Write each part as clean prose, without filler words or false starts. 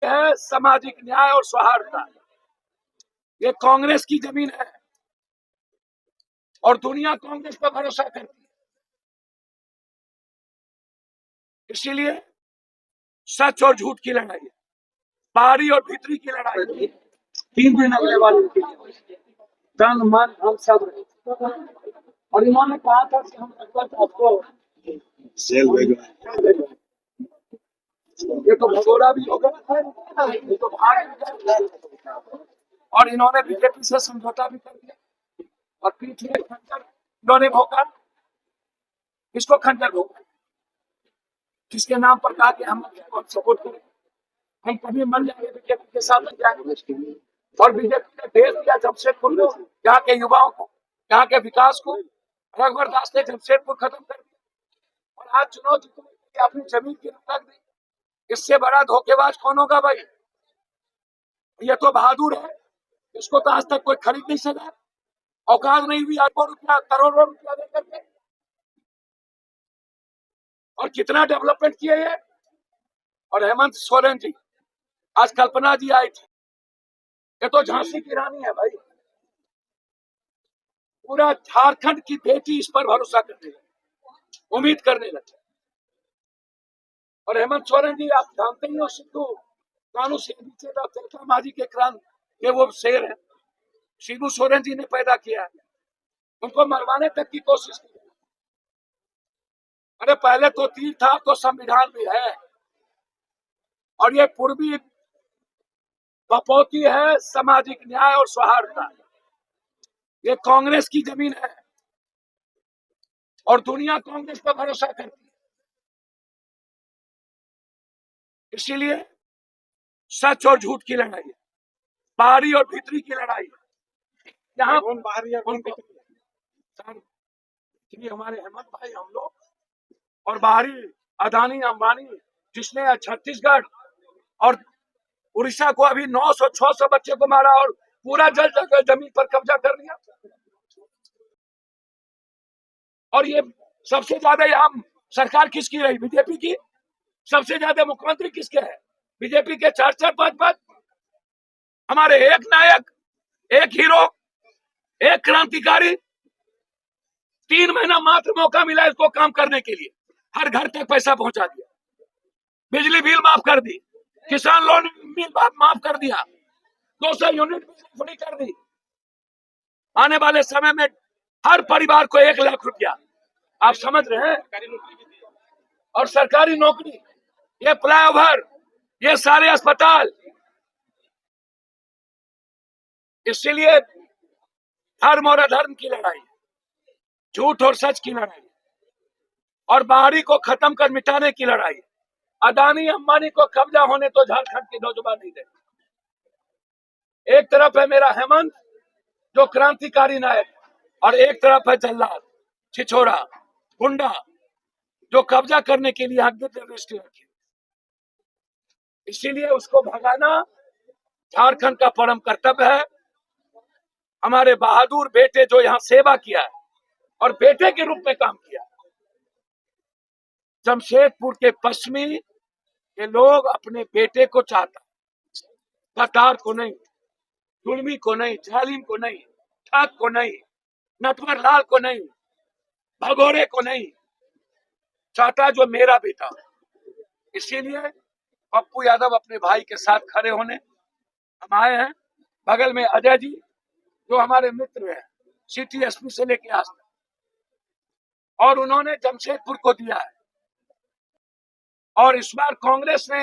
है सामाजिक न्याय और सौहार्द। ये कांग्रेस की जमीन है और दुनिया कांग्रेस पर भरोसा करती है। इसीलिए सच और झूठ की लड़ाई है, बाहरी और भीतरी की लड़ाई है। 3 दिन अगले वाले के लिए तन मन हम सब रहे। और इन्होंने कहा था कि हम आपको ये तो भगोड़ा भी होगा, ये तो भाग, और इन्होंने बीजेपी से समझौता भी कर दिया और पीठ में खंजर इन्होंने भोंका। किसको खंजर भोंका? किसके नाम पर कहा कि हम सपोर्ट करें, हम कभी मन जाएंगे बीजेपी के साथ लग जाएंगे। और बीजेपी ने भेज दिया जमशेदपुर को, यहाँ के युवाओं को, यहाँ के विकास को। रघुवर दास ने जमशेदपुर खत्म कर दिया और आज चुनाव जीतने के लिए अपनी जमीन की रख दी। इससे बड़ा धोखेबाज कौन होगा भाई? ये तो बहादुर है, इसको तो आज तक कोई खरीद नहीं सका। औकात नहीं हुई अरबों रुपया करोड़ों रुपया देकर के। और कितना डेवलपमेंट किए ये। और हेमंत सोरेन जी, आज कल्पना जी आई थी, ये तो झांसी की रानी है भाई। पूरा झारखंड की बेटी इस पर भरोसा करने लगी, उम्मीद करने लगी। और हेमंत सोरेन जी, आप जानते ही हो, सिद्धू कानू से तिलका मांझी के क्रांत के वो शेर है, शिबू सोरेन जी ने पैदा किया है। उनको मरवाने तक की कोशिश की। अरे पहले तो तीर था, तो संविधान भी है। और ये पूर्वी बपौती है सामाजिक न्याय और सौहार्द। ये कांग्रेस की जमीन है और दुनिया कांग्रेस पर भरोसा करती है। इसीलिए सच और झूठ की लड़ाई है, बाहरी और भीतरी की लड़ाई है। यहाँ बाहरी हमारे हेमंत भाई, हम लोग, और बाहरी अदानी अंबानी, जिसने छत्तीसगढ़ और उड़ीसा को अभी 900-600 बच्चे को मारा और पूरा जल जगह जमीन पर कब्जा कर लिया। और ये सबसे ज्यादा यहाँ सरकार किसकी रही? बीजेपी की। सबसे ज्यादा मुख्यमंत्री किसके हैं? बीजेपी के। 4-4, 5-5 हमारे एक नायक, एक हीरो, एक क्रांतिकारी। 3 महीना मात्र मौका मिला इसको काम करने के लिए, हर घर तक पैसा पहुंचा दिया, बिजली बिल माफ कर दी, किसान लोन बिल माफ कर दिया, 200 यूनिट फ्री कर दी। आने वाले समय में हर परिवार को 1 लाख रुपया, आप समझ रहे हैं? और सरकारी नौकरी, ये फ्लाईओवर, ये सारे अस्पताल। इसलिए धर्म और अधर्म की लड़ाई, झूठ और सच की लड़ाई, और बाहरी को खत्म कर मिटाने की लड़ाई। अदानी अंबानी को कब्जा होने तो झारखंड के नौजवान नहीं देंगे। एक तरफ है मेरा हेमंत, जो क्रांतिकारी नायक, और एक तरफ है जल्लाद, छिछोरा, गुंडा, जो कब्जा करने के लिए आगे दृष्टि रखी। इसीलिए उसको भगाना झारखंड का परम कर्तव्य है। हमारे बहादुर बेटे जो यहाँ सेवा किया है और बेटे के रूप में काम किया, जमशेदपुर के पश्चिमी के लोग अपने बेटे को चाहता, कतार को नहीं, जुल्मी को नहीं, जालिम को नहीं, ठग को नहीं, नटवर लाल को नहीं, भगोरे को नहीं चाहता, जो मेरा बेटा। इसीलिए पप्पू यादव अपने भाई के साथ खड़े होने हम आए हैं। बगल में अजय जी, जो हमारे मित्र हैं, सिटी एसपी से लेके आज तक, और उन्होंने जमशेदपुर को दिया है। और इस बार कांग्रेस ने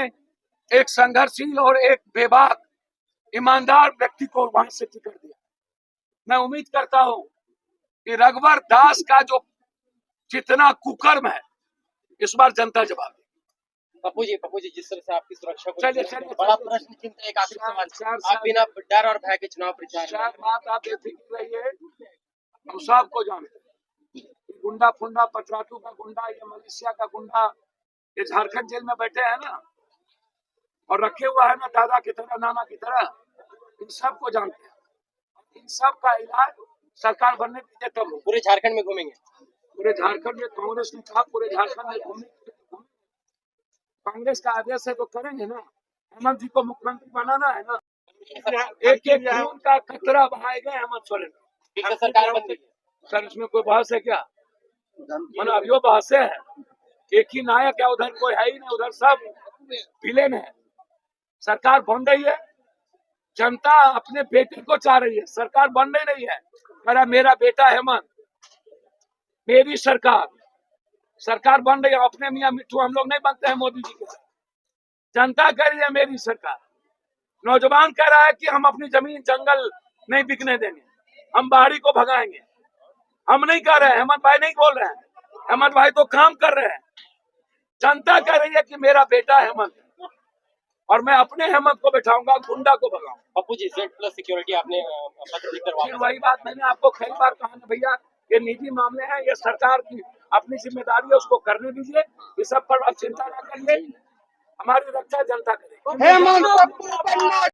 एक संघर्षशील और एक बेबाक ईमानदार व्यक्ति को वहां से टिकट दिया। मैं उम्मीद करता हूं कि रघुवर दास का जो जितना कुकर्म है, इस बार जनता जवाब देगी। पप्पू जी, जिस तरह से आपकी सुरक्षा को चलिए बड़ा प्रश्न चिन्ह है। एक आखिरी सवाल, आप बिना डर और भय के चुनाव प्रचार, बात आप बेफिक्र रहिए, हम सबको जानते हैं। गुंडा फुंडा, पटराटू का गुंडा, ये मलेशिया का गुंडा, ये झारखंड जेल में बैठे हैं ना, और रखे हुआ है ना दादा की तरह, नाना की तरह। इन सबको जानते हैं। इन सब का इलाज सरकार बनने दीजिए तब। पूरे झारखंड में घूमेंगे? पूरे झारखंड में कांग्रेस ने कहा पूरे झारखंड में घूमेंगे। कांग्रेस का आदेश है तो करेंगे ना। हेमंत जी को मुख्यमंत्री बनाना है ना। एक एक खून का कतरा बहाएगा हेमंत सोरेन। ठीक है, सरकार बन गई है। सर इसमें कोई बहस है क्या? मतलब अब यो बहस है, एक ही नायक है, उधर कोई है ही नहीं, उधर सब विलेन है। सरकार बन रही है, जनता अपने बेटे को चाह रही है, सरकार बन नहीं रही है। कह रहा मेरा बेटा हेमंत, मेरी सरकार, सरकार बन रही है। अपने मियां मिट्ठू हम लोग नहीं बनते हैं मोदी जी के साथ। जनता कह रही है मेरी सरकार। नौजवान कह रहा है कि हम अपनी जमीन जंगल नहीं बिकने देंगे, हम बाहरी को भगाएंगे। हम नहीं कह रहे हैं, हेमंत भाई नहीं बोल रहे हैं, हेमंत भाई तो काम कर रहे हैं। जनता कह रही है कि मेरा बेटा हेमंत है और मैं अपने हेमंत को बैठाऊंगा, गुंडा को भगाऊंगा। पप्पू जी, Z+ सिक्योरिटी आपने पत्र लिखकर फिर वापस। वही बात मैंने आपको कई बार कहा ना भैया, ये निजी मामले हैं, ये सरकार की अपनी जिम्मेदारी है, उसको करने दीजिए। इस सब पर आप चिंता न करिए, हमारी रक्षा जनता करेगी।